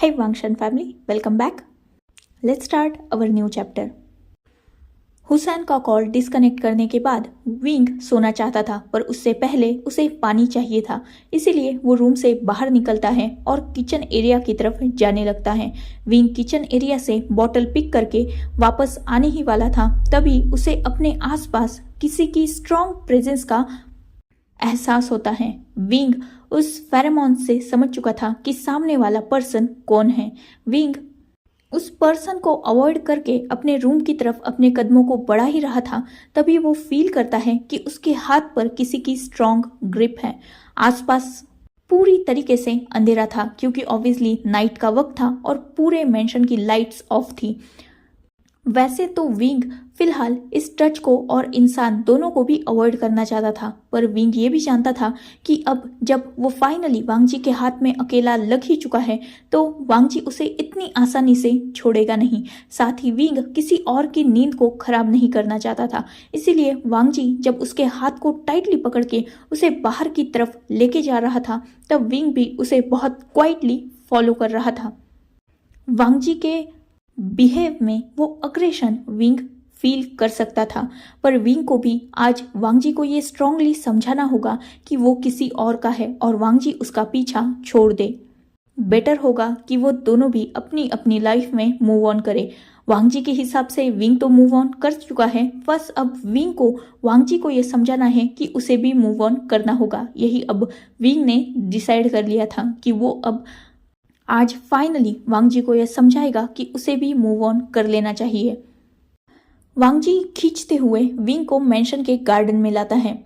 Hey Wangshan family, welcome back. Let's start our new chapter. Hussain का call disconnect करने के बाद विंग सोना चाहता था, पर उससे पहले उसे पानी चाहिए था। इसीलिए वो रूम से बाहर निकलता है और किचन एरिया की तरफ जाने लगता है। विंग किचन एरिया से बॉटल पिक करके वापस आने ही वाला था, तभी उसे अपने आसपास किसी की स्ट्रॉन्ग प्रेजेंस का एहसास होता है। विंग उस फेरोमोन से समझ चुका था कि सामने वाला पर्सन कौन है। विंग उस पर्सन को अवॉइड करके अपने रूम की तरफ अपने कदमों को बढ़ा ही रहा था, तभी वो फील करता है कि उसके हाथ पर किसी की स्ट्रॉन्ग ग्रिप है। आसपास पूरी तरीके से अंधेरा था, क्योंकि ऑब्वियसली नाइट का वक्त था और पूरे मेंशन की लाइट्स ऑफ थी। वैसे तो विंग फिलहाल इस टच को और इंसान दोनों को भी अवॉइड करना चाहता था, पर विंग ये भी जानता था कि अब जब वो फाइनली वांगजी के हाथ में अकेला लग ही चुका है, तो वांगजी उसे इतनी आसानी से छोड़ेगा नहीं। साथ ही विंग किसी और की नींद को खराब नहीं करना चाहता था, इसीलिए वांगजी जब उसके हाथ को टाइटली पकड़ के उसे बाहर की तरफ लेके जा रहा था, तब विंग भी उसे बहुत क्वाइटली फॉलो कर रहा था। वांगजी के बिहेव में वो अग्रेशन विंग फील कर सकता था, पर विंग को भी आज वांगजी को ये स्ट्रांगली समझाना होगा कि वो किसी और का है और वांगजी उसका पीछा छोड़ दे। बेटर होगा कि वो दोनों भी अपनी अपनी लाइफ में मूव ऑन करे। वांगजी के हिसाब से विंग तो मूव ऑन कर चुका है, बस अब विंग को वांगजी को ये समझाना है कि उसे भी मूव ऑन करना होगा। यही अब विंग ने डिसाइड कर लिया था कि वो अब आज फाइनली वांगजी को यह समझाएगा कि उसे भी मूव ऑन कर लेना चाहिए। वांगजी खींचते हुए विंग को मेंशन के गार्डन में लाता है।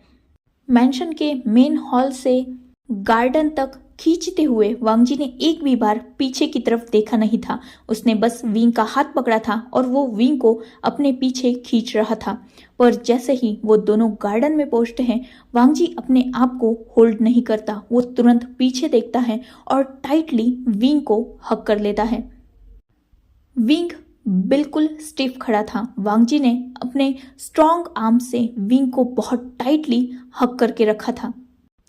मेंशन के मेन हॉल से गार्डन तक खींचते हुए वांगजी ने एक भी बार पीछे की तरफ देखा नहीं था। उसने बस विंग का हाथ पकड़ा था और वो विंग को अपने पीछे खींच रहा था, पर जैसे ही वो दोनों गार्डन में पहुंचते हैं, वांगजी अपने आप को होल्ड नहीं करता। वो तुरंत पीछे देखता है और टाइटली विंग को हक कर लेता है। विंग बिल्कुल स्टिफ खड़ा था। वांगजी ने अपने स्ट्रॉन्ग आर्म से विंग को बहुत टाइटली हक करके रखा था।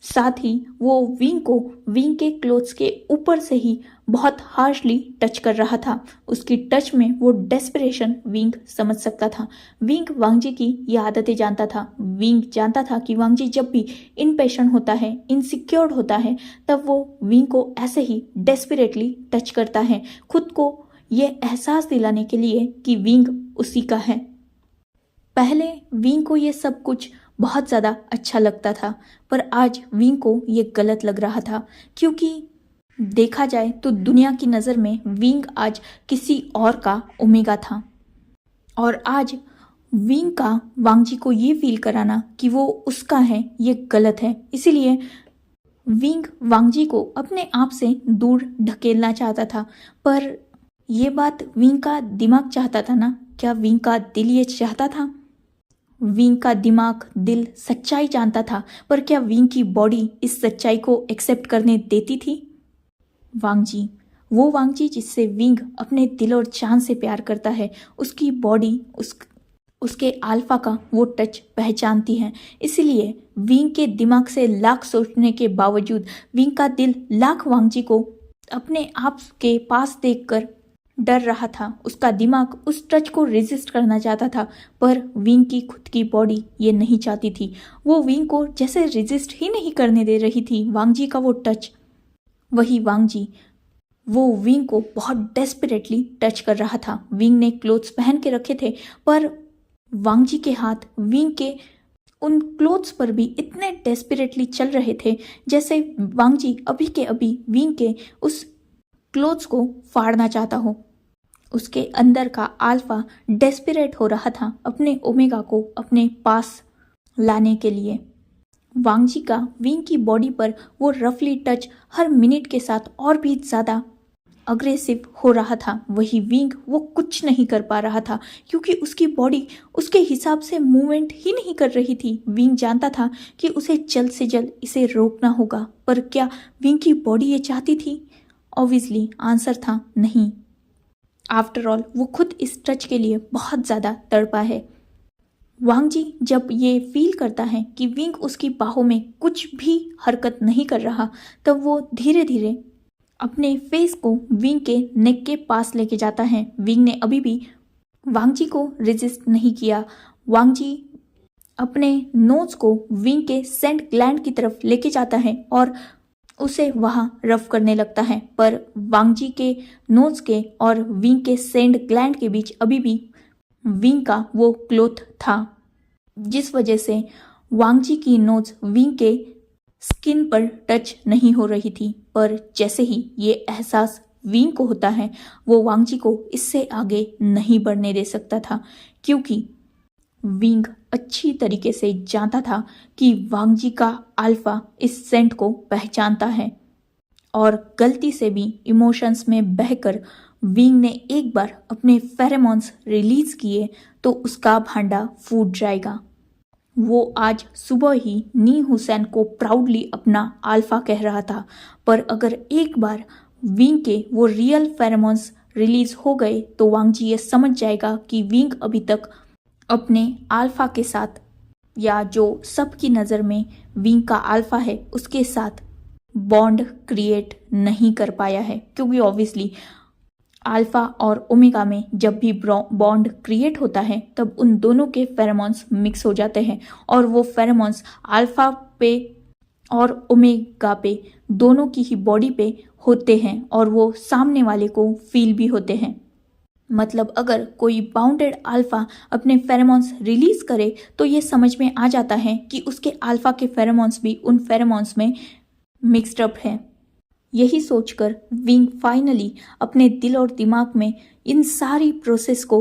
साथ ही वो विंग को विंग के क्लोथ्स के ऊपर से ही बहुत हार्शली टच कर रहा था। उसकी टच में वो डेस्परेशन विंग समझ सकता था। विंग वांगजी की ये आदतें जानता था। विंग जानता था कि वांगजी जब भी इनपेशेंट होता है, इनसिक्योर्ड होता है, तब वो विंग को ऐसे ही डेस्परेटली टच करता है, खुद को ये एहसास दिलाने के लिए कि विंग उसी का है। पहले विंग को ये सब कुछ बहुत ज़्यादा अच्छा लगता था, पर आज विंग को ये गलत लग रहा था, क्योंकि देखा जाए तो दुनिया की नज़र में विंग आज किसी और का ओमेगा था, और आज विंग का वांगजी को ये फील कराना कि वो उसका है, ये गलत है। इसीलिए विंग वांगजी को अपने आप से दूर ढकेलना चाहता था, पर ये बात विंग का दिमाग चाहता था ना? क्या विंग का दिल ये चाहता था? विंग का दिमाग, दिल सच्चाई जानता था, पर क्या विंग की बॉडी इस सच्चाई को एक्सेप्ट करने देती थी? वांगजी, वो वांगजी जिससे विंग अपने दिल और जान से प्यार करता है, उसकी बॉडी, उसके अल्फा का वो टच पहचानती है। इसलिए विंग के दिमाग से लाख सोचने के बावजूद विंग का दिल लाख वांगजी को अपने आप के पास देखकर डर रहा था। उसका दिमाग उस टच को रेजिस्ट करना चाहता था, पर विंग की खुद की बॉडी ये नहीं चाहती थी। वो विंग को जैसे रेजिस्ट ही नहीं करने दे रही थी वांगजी का वो टच। वही वांगजी वो विंग को बहुत डेस्परेटली टच कर रहा था। विंग ने क्लोथ्स पहन के रखे थे, पर वांगजी के हाथ विंग के उन क्लोथ्स पर भी इतने डेस्परेटली चल रहे थे, जैसे वांगजी अभी के अभी विंग के उस क्लोथ्स को फाड़ना चाहता हो। उसके अंदर का अल्फा डेस्परेट हो रहा था अपने ओमेगा को अपने पास लाने के लिए। वांगजी का विंग की बॉडी पर वो रफली टच हर मिनट के साथ और भी ज़्यादा अग्रेसिव हो रहा था। वही विंग वो कुछ नहीं कर पा रहा था, क्योंकि उसकी बॉडी उसके हिसाब से मूवमेंट ही नहीं कर रही थी। विंग जानता था कि उसे जल्द से जल्द इसे रोकना होगा, पर क्या विंग की बॉडी ये चाहती थी? ऑब्वियसली आंसर था नहीं। आफ्टर ऑल वो खुद इस टच के लिए बहुत ज़्यादा तड़पा है। वांगजी जब ये फील करता है कि विंग उसकी बाहों में कुछ भी हरकत नहीं कर रहा, तब वो धीरे धीरे अपने फेस को विंग के नेक के पास लेके जाता है। विंग ने अभी भी वांग जी को रेजिस्ट नहीं किया। वांग जी अपने नोज को विंग के सेंट ग्लैंड की तरफ लेके जाता है और उसे वहां रफ करने लगता है, पर वांग जी के नोज के और विंग के सेंट ग्लैंड के बीच अभी भी विंग का वो क्लोथ था, जिस वजह से वांग जी की नोज विंग के स्किन पर टच नहीं हो रही थी। पर जैसे ही ये एहसास विंग को होता है, वो वांग जी को इससे आगे नहीं बढ़ने दे सकता था, क्योंकि विंग अच्छी तरीके से जानता था कि वांग जी का अल्फा इस सेंट को पहचानता है और गलती से भी इमोशंस में बहकर विंग ने एक बार अपने फेरोमोन्स रिलीज किए तो उसका भांडा फूट जाएगा। वो आज सुबह ही नी हुसैन को प्राउडली अपना अल्फा कह रहा था, पर अगर एक बार विंग के वो रियल फेरोमोन्स रिलीज हो गए तो वांग जी ये समझ जाएगा कि विंग अभी तक अपने अल्फा के साथ, या जो सबकी नज़र में विंग का अल्फा है, उसके साथ बॉन्ड क्रिएट नहीं कर पाया है, क्योंकि ऑब्वियसली अल्फा और ओमेगा में जब भी बॉन्ड क्रिएट होता है तब उन दोनों के फेरोमोन्स मिक्स हो जाते हैं और वो फेरोमोन्स अल्फा पे और ओमेगा पे दोनों की ही बॉडी पे होते हैं और वो सामने वाले को फील भी होते हैं। मतलब अगर कोई बाउंडेड अल्फा अपने फेरोमोन्स रिलीज करे तो ये समझ में आ जाता है कि उसके अल्फा के फेरोमोन्स भी उन फेरोमोन्स में मिक्सड अप है। यही सोचकर विंग फाइनली अपने दिल और दिमाग में इन सारी प्रोसेस को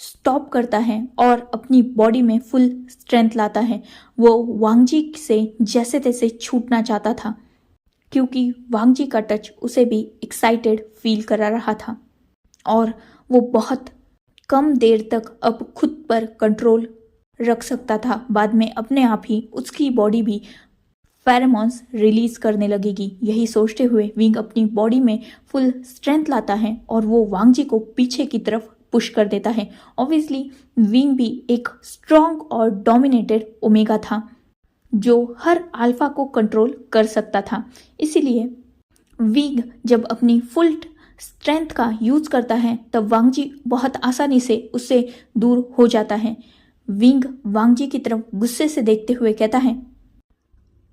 स्टॉप करता है और अपनी बॉडी में फुल स्ट्रेंथ लाता है। वो वांग जी से जैसे तैसे छूटना चाहता था, क्योंकि वांग जी का टच उसे भी एक्साइटेड फील करा रहा था और वो बहुत कम देर तक अब खुद पर कंट्रोल रख सकता था। बाद में अपने आप ही उसकी बॉडी भी फेरोमोन्स रिलीज करने लगेगी। यही सोचते हुए विंग अपनी बॉडी में फुल स्ट्रेंथ लाता है और वो वांग जी को पीछे की तरफ पुश कर देता है। ऑब्वियसली विंग भी एक स्ट्रॉन्ग और डोमिनेटेड ओमेगा था जो हर अल्फा को कंट्रोल कर सकता था। इसीलिए विंग जब अपनी फुल स्ट्रेंथ का यूज करता है तब वांग जी बहुत आसानी से उससे दूर हो जाता है। विंग वांग जी की तरफ गुस्से से देखते हुए कहता है,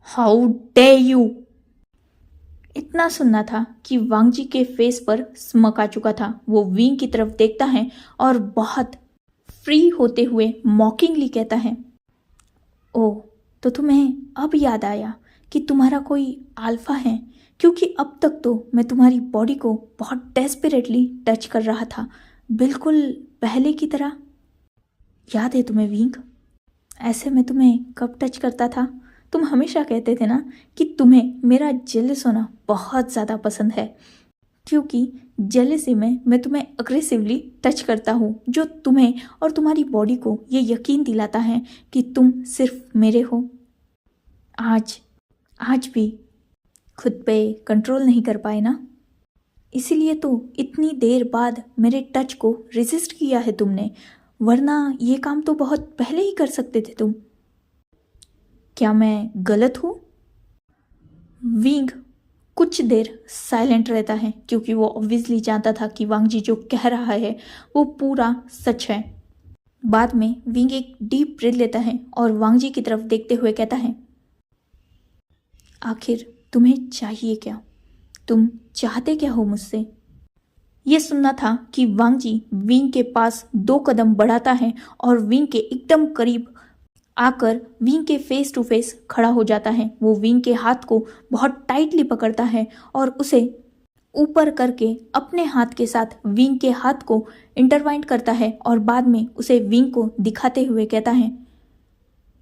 हाउ डे यू। इतना सुनना था कि वांग जी के फेस पर स्मक आ चुका था। वो विंग की तरफ देखता है और बहुत फ्री होते हुए मॉकिंगली कहता है, ओह, तो तुम्हें अब याद आया कि तुम्हारा कोई अल्फा है, क्योंकि अब तक तो मैं तुम्हारी बॉडी को बहुत डेस्परेटली टच कर रहा था, बिल्कुल पहले की तरह। याद है तुम्हें विंग? ऐसे मैं तुम्हें कब टच करता था? तुम हमेशा कहते थे ना कि तुम्हें मेरा जेलस होना बहुत ज़्यादा पसंद है, क्योंकि जेलसी में मैं तुम्हें अग्रेसिवली टच करता हूँ, जो तुम्हें और तुम्हारी बॉडी को ये यकीन दिलाता है कि तुम सिर्फ मेरे हो। आज भी खुद पे कंट्रोल नहीं कर पाए ना, इसीलिए तो इतनी देर बाद मेरे टच को रेजिस्ट किया है तुमने, वरना ये काम तो बहुत पहले ही कर सकते थे तुम। क्या मैं गलत हूँ? विंग कुछ देर साइलेंट रहता है, क्योंकि वो ऑब्वियसली जानता था कि वांग जी जो कह रहा है वो पूरा सच है। बाद में विंग एक डीप ब्रीथ लेता है और वांग जी की तरफ देखते हुए कहता है, आखिर तुम्हें चाहिए क्या? तुम चाहते क्या हो मुझसे? ये सुनना था कि वांग जी विंग के पास 2 कदम बढ़ाता है और विंग के एकदम करीब आकर विंग के फेस टू फेस खड़ा हो जाता है। वो विंग के हाथ को बहुत टाइटली पकड़ता है और उसे ऊपर करके अपने हाथ के साथ विंग के हाथ को इंटरवाइंड करता है और बाद में उसे विंग को दिखाते हुए कहता है,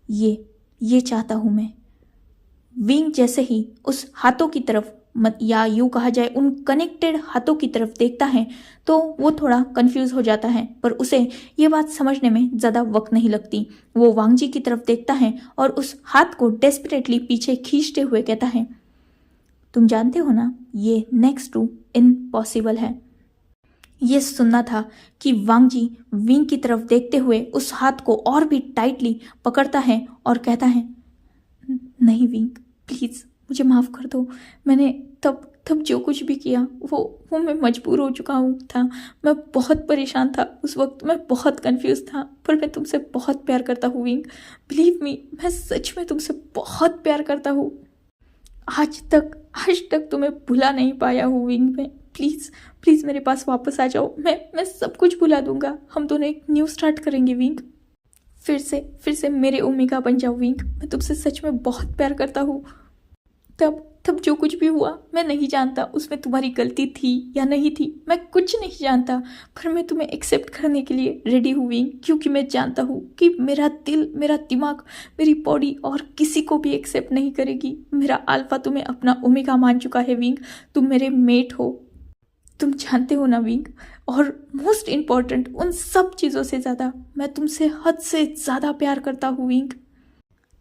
ये चाहता हूँ मैं। विंग जैसे ही उस हाथों की तरफ, या यूँ कहा जाए उन कनेक्टेड हाथों की तरफ देखता है तो वो थोड़ा कंफ्यूज हो जाता है, पर उसे ये बात समझने में ज़्यादा वक्त नहीं लगती। वो वांग जी की तरफ देखता है और उस हाथ को डेस्परेटली पीछे खींचते हुए कहता है, तुम जानते हो ना, ये नेक्स्ट टू इम्पॉसिबल है। ये सुनना था कि वांग जी विंग की तरफ देखते हुए उस हाथ को और भी टाइटली पकड़ता है और कहता है, नहीं विंग, प्लीज़ मुझे माफ़ कर दो, मैंने तब तब जो कुछ भी किया वो मैं मजबूर हो चुका हूँ था। मैं बहुत परेशान था उस वक्त, मैं बहुत कंफ्यूज था, पर मैं तुमसे बहुत प्यार करता हूँ विंग। बिलीव मी, मैं सच में तुमसे बहुत प्यार करता हूँ। आज तक तुम्हें भुला नहीं पाया हूँ विंग। मैं प्लीज़ प्लीज़ मेरे पास वापस आ जाओ। मैं सब कुछ भुला दूंगा। हम दोनों एक न्यू स्टार्ट करेंगे विंग। फिर से मेरे ओमेगा बन जाओ विंग। मैं तुमसे सच में बहुत प्यार करता हूँ। तब जो कुछ भी हुआ मैं नहीं जानता उसमें तुम्हारी गलती थी या नहीं थी, मैं कुछ नहीं जानता, पर मैं तुम्हें एक्सेप्ट करने के लिए रेडी हूँ विंग, क्योंकि मैं जानता हूँ कि मेरा दिल, मेरा दिमाग, मेरी बॉडी और किसी को भी एक्सेप्ट नहीं करेगी। मेरा अल्फा तुम्हें अपना ओमेगा मान चुका है विंग। तुम मेरे मेट हो, तुम जानते हो ना विंग। और मोस्ट इम्पॉर्टेंट उन सब चीज़ों से ज़्यादा मैं तुमसे हद से ज़्यादा प्यार करता हूँ विंग।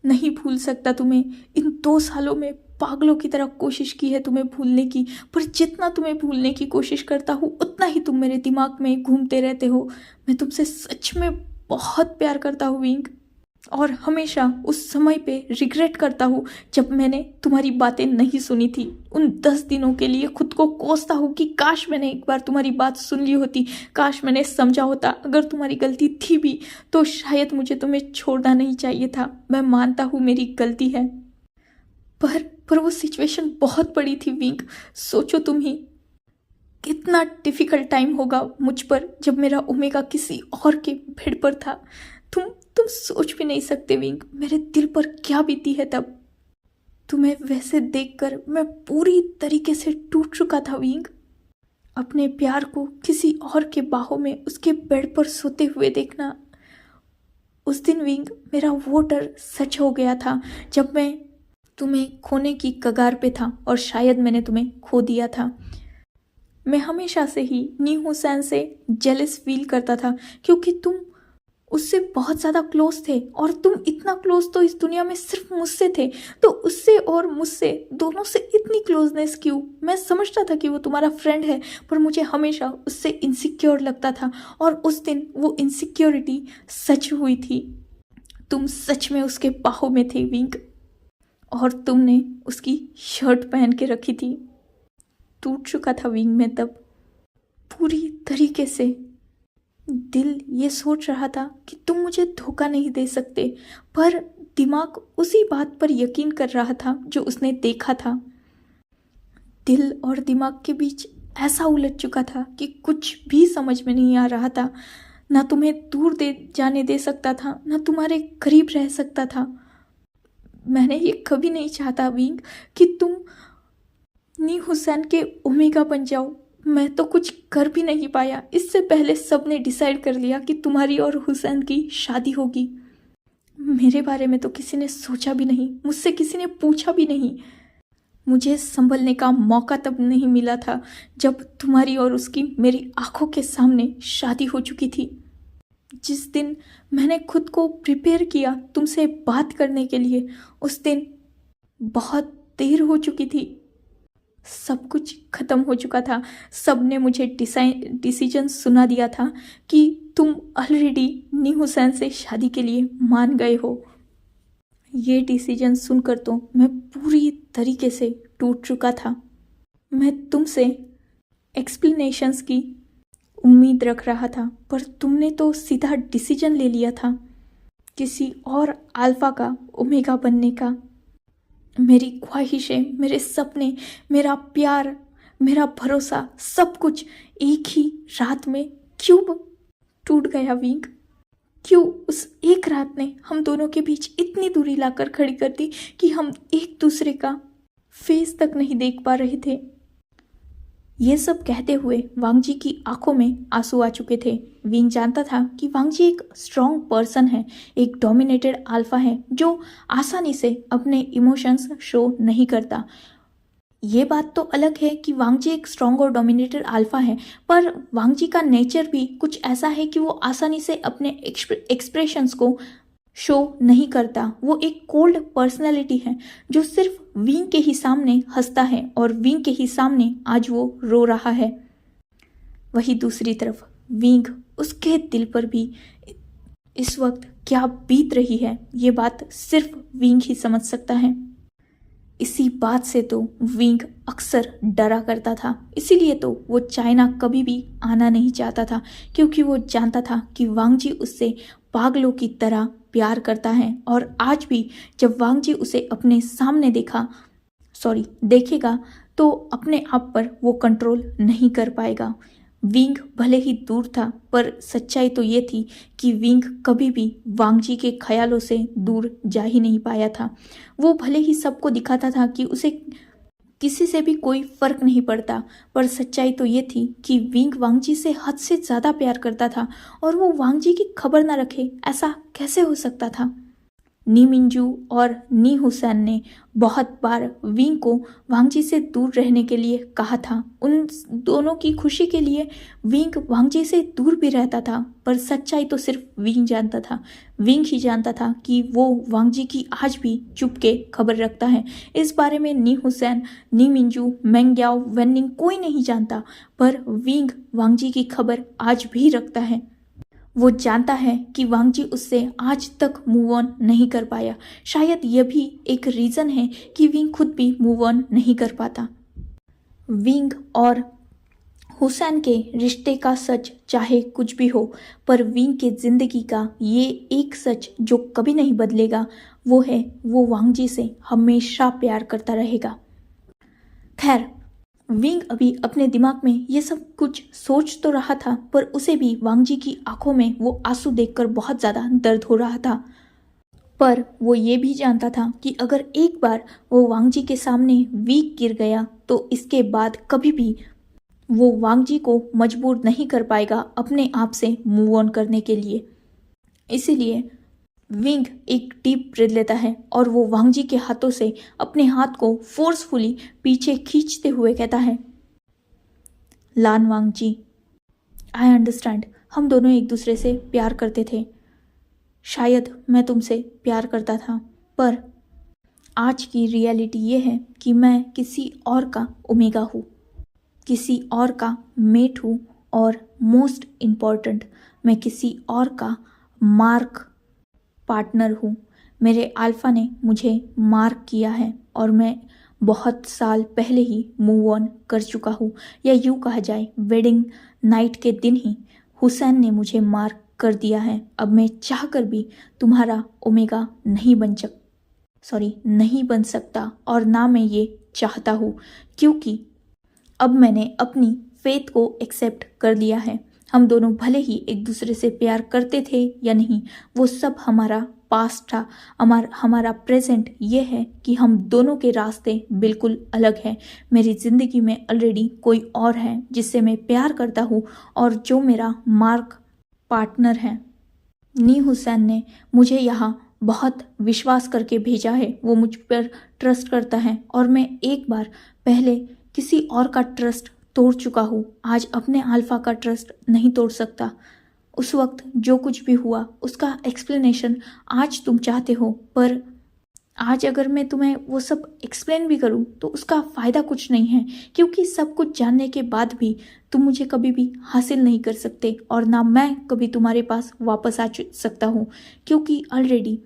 नहीं भूल सकता तुम्हें। इन 2 सालों में पागलों की तरह कोशिश की है तुम्हें भूलने की, पर जितना तुम्हें भूलने की कोशिश करता हूँ उतना ही तुम मेरे दिमाग में घूमते रहते हो। मैं तुमसे सच में बहुत प्यार करता हूँ विंग, और हमेशा उस समय पे रिग्रेट करता हूँ जब मैंने तुम्हारी बातें नहीं सुनी थी। उन 10 दिनों के लिए खुद को कोसता हूँ कि काश मैंने एक बार तुम्हारी बात सुन ली होती, काश मैंने समझा होता। अगर तुम्हारी गलती थी भी तो शायद मुझे तुम्हें छोड़ना नहीं चाहिए था। मैं मानता हूँ मेरी गलती है, पर वो सिचुएशन बहुत बड़ी थी विंग। सोचो तुम ही, कितना डिफिकल्ट टाइम होगा मुझ पर जब मेरा ओमेगा किसी और के बेड पर था। तुम सोच भी नहीं सकते विंग मेरे दिल पर क्या बीती है तब। तुम्हें वैसे देखकर मैं पूरी तरीके से टूट चुका था विंग। अपने प्यार को किसी और के बाहों में उसके बेड पर सोते हुए देखना, उस दिन विंग मेरा वो डर सच हो गया था जब मैं तुम्हें खोने की कगार पे था और शायद मैंने तुम्हें खो दिया था। मैं हमेशा से ही न्यू हुसैन से जेलस फील करता था, क्योंकि तुम उससे बहुत ज़्यादा क्लोज थे, और तुम इतना क्लोज तो इस दुनिया में सिर्फ मुझसे थे, तो उससे और मुझसे दोनों से इतनी क्लोजनेस क्यों? मैं समझता था कि वो तुम्हारा फ्रेंड है, पर मुझे हमेशा उससे इनसिक्योर लगता था, और उस दिन वो इनसिक्योरिटी सच हुई थी। तुम सच में उसके बाहों में थे विंग, और तुमने उसकी शर्ट पहन के रखी थी। टूट चुका था विंग में तब पूरी तरीके से। दिल ये सोच रहा था कि तुम मुझे धोखा नहीं दे सकते, पर दिमाग उसी बात पर यकीन कर रहा था जो उसने देखा था। दिल और दिमाग के बीच ऐसा उलझ चुका था कि कुछ भी समझ में नहीं आ रहा था। ना तुम्हें दूर दे जाने दे सकता था, ना तुम्हारे करीब रह सकता था। मैंने ये कभी नहीं चाहता विंग कि तुम न्यू हुसैन के ओमेगा बन जाओ। मैं तो कुछ कर भी नहीं पाया। इससे पहले सबने डिसाइड कर लिया कि तुम्हारी और हुसैन की शादी होगी। मेरे बारे में तो किसी ने सोचा भी नहीं, मुझसे किसी ने पूछा भी नहीं। मुझे संभलने का मौका तब नहीं मिला था जब तुम्हारी और उसकी मेरी आंखों के सामने शादी हो चुकी थी। जिस दिन मैंने खुद को प्रिपेयर किया तुमसे बात करने के लिए, उस दिन बहुत देर हो चुकी थी। सब कुछ खत्म हो चुका था। सबने मुझे डिसीजन सुना दिया था कि तुम ऑलरेडी न्यू हुसैन से शादी के लिए मान गए हो। ये डिसीजन सुनकर तो मैं पूरी तरीके से टूट चुका था। मैं तुमसे एक्सप्लेनेशंस की उम्मीद रख रहा था, पर तुमने तो सीधा डिसीजन ले लिया था किसी और अल्फा का ओमेगा बनने का। मेरी ख्वाहिशें, मेरे सपने, मेरा प्यार, मेरा भरोसा, सब कुछ एक ही रात में क्यों टूट गया विंग? क्यों उस एक रात ने हम दोनों के बीच इतनी दूरी लाकर खड़ी कर दी कि हम एक दूसरे का फेस तक नहीं देख पा रहे थे। ये सब कहते हुए वांगजी की आंखों में आंसू आ चुके थे। विंग जानता था कि वांगजी एक स्ट्रॉन्ग पर्सन है, एक डोमिनेटेड अल्फा है जो आसानी से अपने इमोशंस शो नहीं करता। ये बात तो अलग है कि वांगजी एक स्ट्रॉन्ग और डोमिनेटेड अल्फा है, पर वांगजी का नेचर भी कुछ ऐसा है कि वो आसानी से अपने एक्सप्रेशंस को शो नहीं करता। वो एक कोल्ड पर्सनैलिटी है जो सिर्फ विंग के ही सामने हंसता है, और विंग के ही सामने आज वो रो रहा है। वही दूसरी तरफ विंग, उसके दिल पर भी इस वक्त क्या बीत रही है, ये बात सिर्फ विंग ही समझ सकता है। इसी बात से तो विंग अक्सर डरा करता था, इसीलिए तो वो चाइना कभी भी आना नहीं चाहता था, क्योंकि वो जानता था कि वांग जी उससे पागलों की तरह प्यार करता है। और आज भी जब वांग जी उसे अपने सामने देखेगा तो अपने आप पर वो कंट्रोल नहीं कर पाएगा। विंग भले ही दूर था, पर सच्चाई तो ये थी कि विंग कभी भी वांग जी के ख्यालों से दूर जा ही नहीं पाया था। वो भले ही सबको दिखाता था कि उसे किसी से भी कोई फर्क नहीं पड़ता, पर सच्चाई तो ये थी कि विंग वांग जी से हद से ज़्यादा प्यार करता था और वो वांग जी की खबर ना रखे, ऐसा कैसे हो सकता था। नी मिंजू और नी हुसैन ने बहुत बार विंग को वांग जी से दूर रहने के लिए कहा था। उन दोनों की खुशी के लिए विंग वांग जी से दूर भी रहता था, पर सच्चाई तो सिर्फ विंग जानता था। विंग ही जानता था कि वो वांग जी की आज भी चुपके खबर रखता है। इस बारे में नी हुसैन, नी मिंजू, मेंग्याओ, वेनिंग कोई नहीं जानता, पर विंग वांग जी की खबर आज भी रखता है। वो जानता है कि वांग जी उससे आज तक मूव ऑन नहीं कर पाया। शायद यह भी एक रीज़न है कि विंग खुद भी मूव ऑन नहीं कर पाता। विंग और हुसैन के रिश्ते का सच चाहे कुछ भी हो, पर विंग के ज़िंदगी का ये एक सच जो कभी नहीं बदलेगा, वो है वो वांग जी से हमेशा प्यार करता रहेगा। खैर, विंग अभी अपने दिमाग में ये सब कुछ सोच तो रहा था, पर उसे भी वांग जी की आंखों में वो आंसू देखकर बहुत ज़्यादा दर्द हो रहा था। पर वो ये भी जानता था कि अगर एक बार वो वांग जी के सामने वीक गिर गया तो इसके बाद कभी भी वो वांग जी को मजबूर नहीं कर पाएगा अपने आप से मूव ऑन करने के लिए। इसीलिए विंग एक डीप ब्रेथ लेता है और वो वांग जी के हाथों से अपने हाथ को फोर्सफुली पीछे खींचते हुए कहता है, लान वांग जी, आई अंडरस्टैंड, हम दोनों एक दूसरे से प्यार करते थे। शायद मैं तुमसे प्यार करता था, पर आज की रियलिटी ये है कि मैं किसी और का ओमेगा हूँ, किसी और का मेट हूँ, और मोस्ट इम्पॉर्टेंट, मैं किसी और का मार्क पार्टनर हूँ। मेरे अल्फा ने मुझे मार्क किया है और मैं बहुत साल पहले ही मूव ऑन कर चुका हूँ, या यूँ कहा जाए वेडिंग नाइट के दिन ही हुसैन ने मुझे मार्क कर दिया है। अब मैं चाहकर भी तुम्हारा ओमेगा नहीं बन सकता, और ना मैं ये चाहता हूँ, क्योंकि अब मैंने अपनी फेथ को एक्सेप्ट कर लिया है। हम दोनों भले ही एक दूसरे से प्यार करते थे या नहीं, वो सब हमारा पास्ट था। हमारा प्रेजेंट ये है कि हम दोनों के रास्ते बिल्कुल अलग हैं। मेरी ज़िंदगी में ऑलरेडी कोई और है जिससे मैं प्यार करता हूँ और जो मेरा मार्क पार्टनर है। नी हुसैन ने मुझे यहाँ बहुत विश्वास करके भेजा है, वो मुझ पर ट्रस्ट करता है और मैं एक बार पहले किसी और का ट्रस्ट तोड़ चुका हूँ। आज अपने अल्फा का ट्रस्ट नहीं तोड़ सकता। उस वक्त जो कुछ भी हुआ उसका एक्सप्लेनेशन आज तुम चाहते हो, पर आज अगर मैं तुम्हें वो सब एक्सप्लेन भी करूँ तो उसका फ़ायदा कुछ नहीं है, क्योंकि सब कुछ जानने के बाद भी तुम मुझे कभी भी हासिल नहीं कर सकते, और ना मैं कभी तुम्हारे पास वापस आ सकता हूँ, क्योंकि ऑलरेडी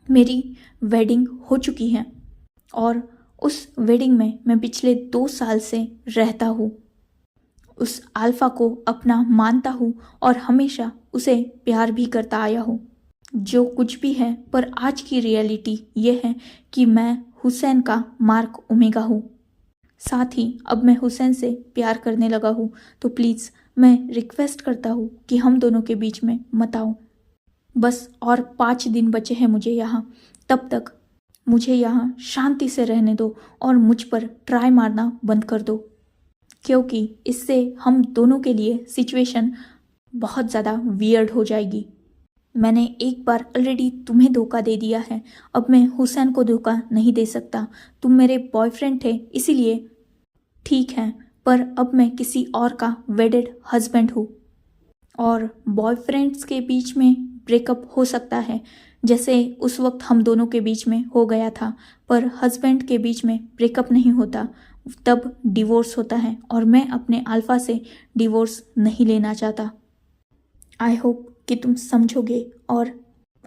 मेरी वेडिंग हो चुकी है और उस वेडिंग में मैं पिछले 2 साल से रहता हूँ। उस अल्फा को अपना मानता हूँ और हमेशा उसे प्यार भी करता आया हूँ, जो कुछ भी है। पर आज की रियलिटी ये है कि मैं हुसैन का मार्क ओमेगा हूँ। साथ ही अब मैं हुसैन से प्यार करने लगा हूँ, तो प्लीज़ मैं रिक्वेस्ट करता हूँ कि हम दोनों के बीच में मत आओ। बस और 5 दिन बचे हैं मुझे यहाँ, तब तक मुझे यहाँ शांति से रहने दो और मुझ पर ट्राई मारना बंद कर दो, क्योंकि इससे हम दोनों के लिए सिचुएशन बहुत ज़्यादा वियर्ड हो जाएगी। मैंने एक बार ऑलरेडी तुम्हें धोखा दे दिया है, अब मैं हुसैन को धोखा नहीं दे सकता। तुम मेरे बॉयफ्रेंड थे इसीलिए ठीक है, पर अब मैं किसी और का वेडेड हस्बैंड हूँ, और बॉयफ्रेंड्स के बीच में ब्रेकअप हो सकता है, जैसे उस वक्त हम दोनों के बीच में हो गया था, पर हस्बैंड के बीच में ब्रेकअप नहीं होता, तब डिवोर्स होता है, और मैं अपने अल्फा से डिवोर्स नहीं लेना चाहता। आई होप कि तुम समझोगे और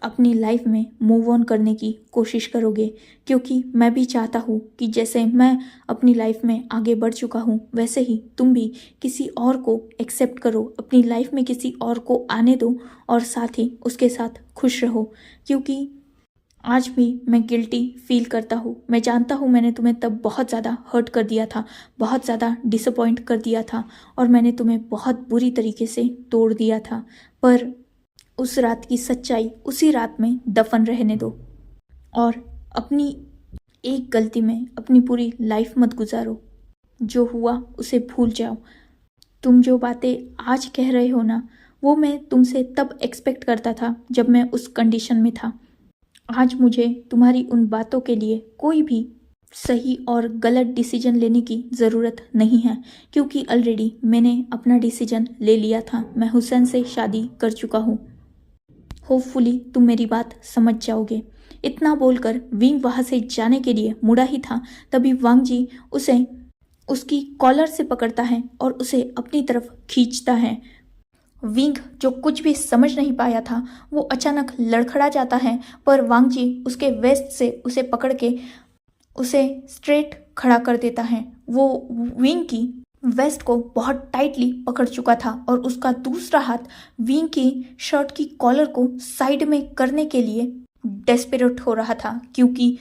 अपनी लाइफ में मूव ऑन करने की कोशिश करोगे, क्योंकि मैं भी चाहता हूँ कि जैसे मैं अपनी लाइफ में आगे बढ़ चुका हूँ वैसे ही तुम भी किसी और को एक्सेप्ट करो, अपनी लाइफ में किसी और को आने दो और साथ ही उसके साथ खुश रहो। क्योंकि आज भी मैं गिल्टी फील करता हूँ। मैं जानता हूँ मैंने तुम्हें तब बहुत ज़्यादा हर्ट कर दिया था, बहुत ज़्यादा डिसअपॉइंट कर दिया था और मैंने तुम्हें बहुत बुरी तरीके से तोड़ दिया था, पर उस रात की सच्चाई उसी रात में दफन रहने दो और अपनी एक गलती में अपनी पूरी लाइफ मत गुजारो। जो हुआ उसे भूल जाओ। तुम जो बातें आज कह रहे हो ना, वो मैं तुमसे तब एक्सपेक्ट करता था जब मैं उस कंडीशन में था। आज मुझे तुम्हारी उन बातों के लिए कोई भी सही और गलत डिसीजन लेने की ज़रूरत नहीं है, क्योंकि ऑलरेडी मैंने अपना डिसीजन ले लिया था। मैं हुसैन से शादी कर चुका हूँ। होपफुली तुम मेरी बात समझ जाओगे। इतना बोलकर विंग वहाँ से जाने के लिए मुड़ा ही था, तभी वांगजी उसे उसकी कॉलर से पकड़ता है और उसे अपनी तरफ खींचता है। विंग जो कुछ भी समझ नहीं पाया था वो अचानक लड़खड़ा जाता है, पर वांगजी उसके वेस्ट से उसे पकड़ के उसे स्ट्रेट खड़ा कर देता है। वो विंग की वेस्ट को बहुत टाइटली पकड़ चुका था और उसका दूसरा हाथ विंग की शर्ट की कॉलर को साइड में करने के लिए डेस्परेट हो रहा था, क्योंकि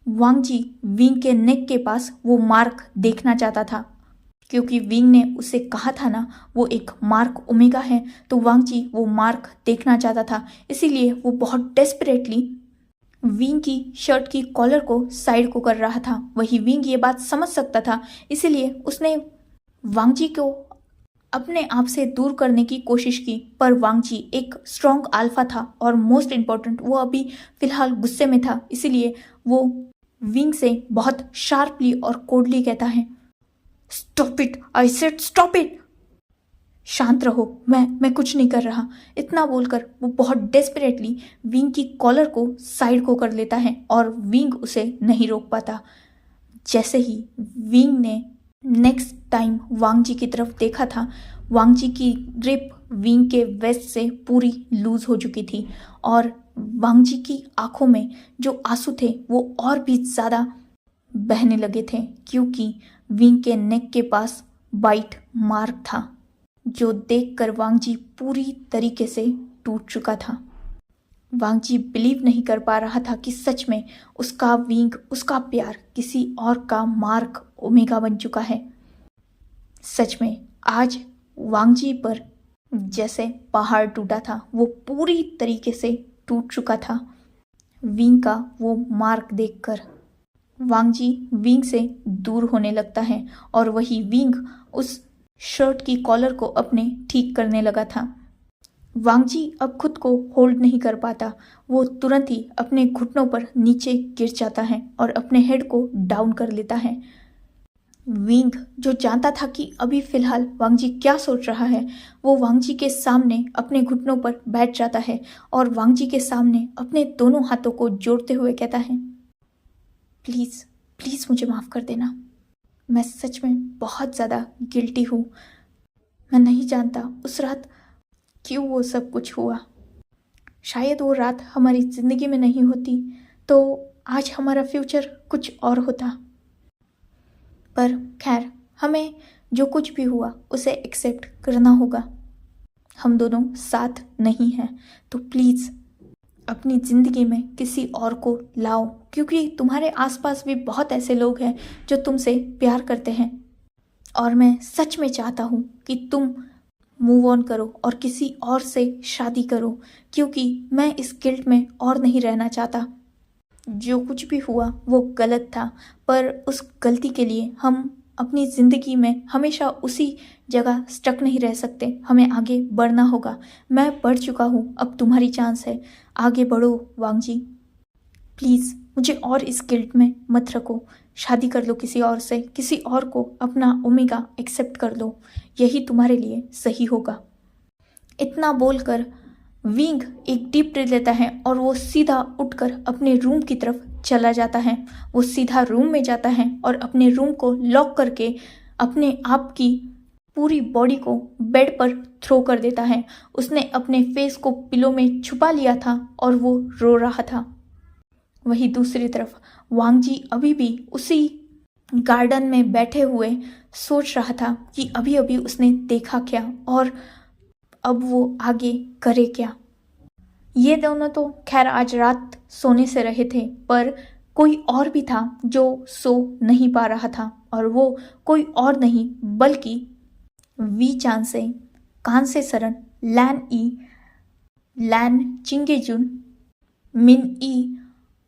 वांगजी विंग के नेक के पास वो मार्क देखना चाहता था। क्योंकि विंग ने उसे कहा था ना वो एक मार्क ओमेगा है, तो वांगजी वो मार्क देखना चाहता था। इसीलिए वो बहुत डेस्परेटली विंग की शर्ट की कॉलर को साइड को कर रहा था। वही विंग ये बात समझ सकता था, इसीलिए उसने वांगजी को अपने आप से दूर करने की कोशिश की, पर वांगजी एक स्ट्रॉन्ग अल्फा था और मोस्ट इम्पॉर्टेंट वो अभी फिलहाल गुस्से में था। इसीलिए वो विंग से बहुत शार्पली और कोल्डली कहता है, stop it, I said stop it. शांत रहो, मैं कुछ नहीं कर रहा। इतना बोलकर वो बहुत डेस्परेटली विंग की कॉलर को साइड को कर लेता है और विंग उसे नहीं रोक पाता। जैसे ही विंग ने नेक्स्ट टाइम वांगजी की तरफ देखा था, वांगजी की ग्रिप विंग के वेस्ट से पूरी लूज हो चुकी थी और वांगजी की आंखों में जो आंसू थे वो और भी ज़्यादा बहने लगे थे, क्योंकि विंग के नेक के पास बाइट मार्क था जो देखकर वांगजी पूरी तरीके से टूट चुका था। वांगजी बिलीव नहीं कर पा रहा था कि सच में उसका विंग, उसका प्यार किसी और का मार्क ओमेगा बन चुका है। सच में आज वांगजी पर जैसे पहाड़ टूटा था वो पूरी तरीके से टूट चुका था। विंग का वो मार्क देखकर वांगजी विंग से दूर होने लगता है और वही विंग उस शर्ट की कॉलर को अपने ठीक करने लगा था। वांगजी अब खुद को होल्ड नहीं कर पाता। वो तुरंत ही अपने घुटनों पर नीचे गिर जाता है और अपने हेड को डाउन कर लेता है। विंग जो जानता था कि अभी फिलहाल वांगजी क्या सोच रहा है, वो वांगजी के सामने अपने घुटनों पर बैठ जाता है और वांगजी के सामने अपने दोनों हाथों को जोड़ते हुए कहता है, प्लीज़ प्लीज़ मुझे माफ़ कर देना। मैं सच में बहुत ज़्यादा गिल्टी हूँ। मैं नहीं जानता उस रात क्यों वो सब कुछ हुआ। शायद वो रात हमारी ज़िंदगी में नहीं होती तो आज हमारा फ्यूचर कुछ और होता। पर खैर, हमें जो कुछ भी हुआ उसे एक्सेप्ट करना होगा। हम दोनों साथ नहीं हैं, तो प्लीज़ अपनी ज़िंदगी में किसी और को लाओ, क्योंकि तुम्हारे आसपास भी बहुत ऐसे लोग हैं जो तुमसे प्यार करते हैं और मैं सच में चाहता हूँ कि तुम मूव ऑन करो और किसी और से शादी करो, क्योंकि मैं इस गिल्ट में और नहीं रहना चाहता। जो कुछ भी हुआ वो गलत था, पर उस गलती के लिए हम अपनी ज़िंदगी में हमेशा उसी जगह स्टक नहीं रह सकते। हमें आगे बढ़ना होगा। मैं बढ़ चुका हूँ, अब तुम्हारी चांस है। आगे बढ़ो वांगजी, प्लीज़ मुझे और इस गिल्ट में मत रखो। शादी कर लो किसी और से, किसी और को अपना ओमेगा एक्सेप्ट कर लो, यही तुम्हारे लिए सही होगा। इतना बोलकर विंग एक डीप ब्रीथ लेता है और वो सीधा उठकर अपने रूम की तरफ चला जाता है। वो सीधा रूम में जाता है और अपने रूम को लॉक करके अपने आप की पूरी बॉडी को बेड पर थ्रो कर देता है। उसने अपने फेस को पिलो में छुपा लिया था और वो रो रहा था। वहीं दूसरी तरफ वांग जी अभी भी उसी गार्डन में बैठे हुए सोच रहा था कि अभी अभी उसने देखा क्या और अब वो आगे करे क्या। ये दोनों तो खैर आज रात सोने से रहे थे, पर कोई और भी था जो सो नहीं पा रहा था, और वो कोई और नहीं बल्कि वी चांसे, कांसे सरन, लैन चिंगेजुन, मिन ई,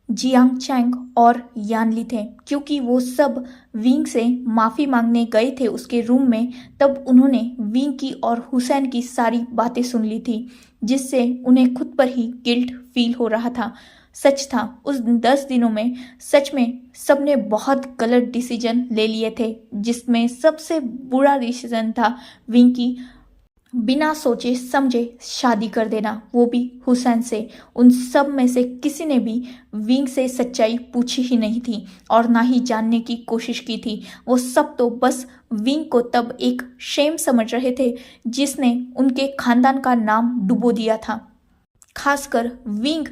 जियांग चैंग और यानली थे। क्योंकि वो सब विंग से माफ़ी मांगने गए थे उसके रूम में, तब उन्होंने विंग की और हुसैन की सारी बातें सुन ली थी, जिससे उन्हें खुद पर ही गिल्ट फील हो रहा था। सच था, उस 10 दिनों में सच में सबने बहुत गलत डिसीजन ले लिए थे, जिसमें सबसे बुरा डिसीजन था विंग की बिना सोचे समझे शादी कर देना, वो भी हुसैन से। उन सब में से किसी ने भी विंग से सच्चाई पूछी ही नहीं थी और ना ही जानने की कोशिश की थी। वो सब तो बस विंग को तब एक शेम समझ रहे थे जिसने उनके खानदान का नाम डुबो दिया था। खासकर विंग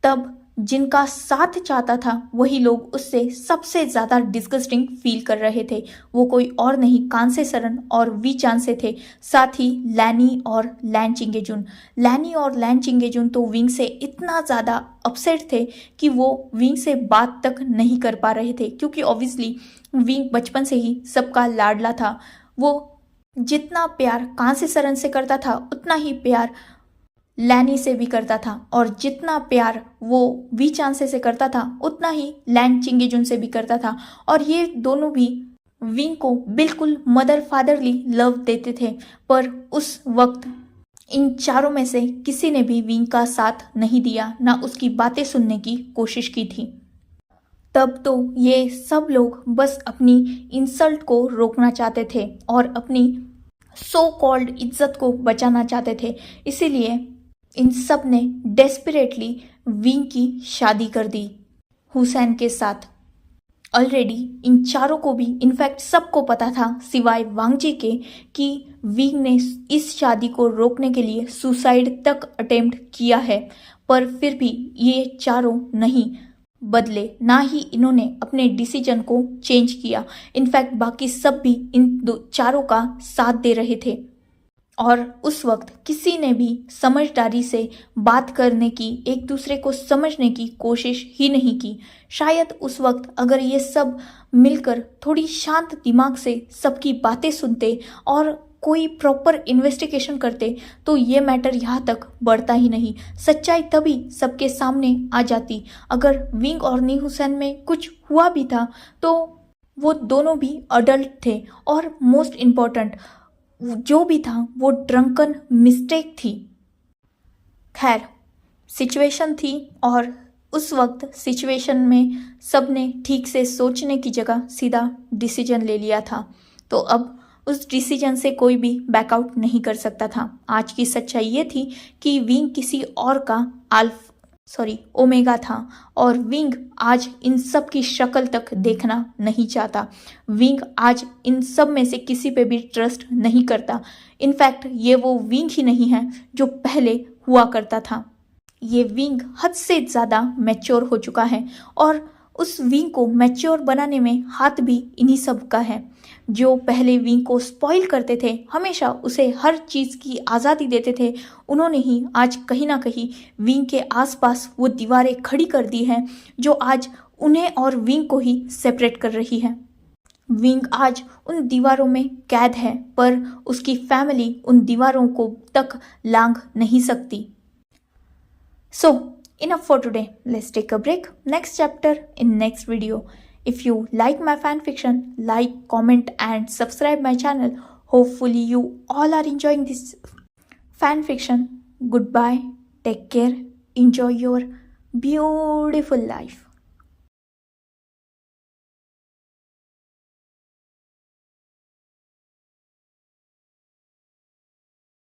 तब जिनका साथ चाहता था वही लोग उससे सबसे ज़्यादा डिस्गस्टिंग फील कर रहे थे। वो कोई और नहीं कांसे सरन और वी चांसे थे, साथ ही लैनी और लैन चिंगेजुन। लैनी और लैन चिंगेजुन तो विंग से इतना ज़्यादा अपसेट थे कि वो विंग से बात तक नहीं कर पा रहे थे, क्योंकि ऑब्वियसली विंग बचपन से ही सबका लाडला था। वो जितना प्यार कांसे सरन से करता था उतना ही प्यार लैनी से भी करता था, और जितना प्यार वो वी चांसे से करता था उतना ही लैन चिंगेजुन से भी करता था। और ये दोनों भी विंग को बिल्कुल मदर फादरली लव देते थे, पर उस वक्त इन चारों में से किसी ने भी विंग का साथ नहीं दिया, ना उसकी बातें सुनने की कोशिश की थी। तब तो ये सब लोग बस अपनी इंसल्ट को रोकना चाहते थे और अपनी सो कॉल्ड इज्जत को बचाना चाहते थे। इसीलिए इन सब ने डेस्परेटली विंग की शादी कर दी हुसैन के साथ। ऑलरेडी इन चारों को भी, इनफैक्ट सबको पता था सिवाय वांग जी के, कि विंग ने इस शादी को रोकने के लिए सुसाइड तक अटेम्प्ट किया है, पर फिर भी ये चारों नहीं बदले, ना ही इन्होंने अपने डिसीजन को चेंज किया। इनफैक्ट बाकी सब भी इन चारों का साथ दे रहे थे, और उस वक्त किसी ने भी समझदारी से बात करने की, एक दूसरे को समझने की कोशिश ही नहीं की। शायद उस वक्त अगर ये सब मिलकर थोड़ी शांत दिमाग से सबकी बातें सुनते और कोई प्रॉपर इन्वेस्टिगेशन करते तो ये मैटर यहाँ तक बढ़ता ही नहीं। सच्चाई तभी सबके सामने आ जाती। अगर विंग और नी हुसैन में कुछ हुआ भी था तो वो दोनों भी अडल्ट थे, और मोस्ट इम्पॉर्टेंट जो भी था वो ड्रंकन मिस्टेक थी। खैर, सिचुएशन थी, और उस वक्त सिचुएशन में सबने ठीक से सोचने की जगह सीधा डिसीजन ले लिया था। तो अब उस डिसीजन से कोई भी बैकआउट नहीं कर सकता था। आज की सच्चाई ये थी कि विंग किसी और का ओमेगा था, और विंग आज इन सब की शक्ल तक देखना नहीं चाहता। विंग आज इन सब में से किसी पे भी ट्रस्ट नहीं करता। इनफैक्ट ये वो विंग ही नहीं है जो पहले हुआ करता था। ये विंग हद से ज़्यादा मैच्योर हो चुका है, और उस विंग को मैच्योर बनाने में हाथ भी इन्हीं सब का है। जो पहले विंग को स्पॉइल करते थे, हमेशा उसे हर चीज़ की आज़ादी देते थे, उन्होंने ही आज कहीं ना कहीं विंग के आसपास वो दीवारें खड़ी कर दी हैं जो आज उन्हें और विंग को ही सेपरेट कर रही है। विंग आज उन दीवारों में कैद है, पर उसकी फैमिली उन दीवारों को तक लांघ नहीं सकती। So, enough for today. Let's take a break. Next chapter in next video. If you like my fan fiction, like, comment and subscribe my channel. Hopefully you all are enjoying this fan fiction. Goodbye. Take care. Enjoy your beautiful life.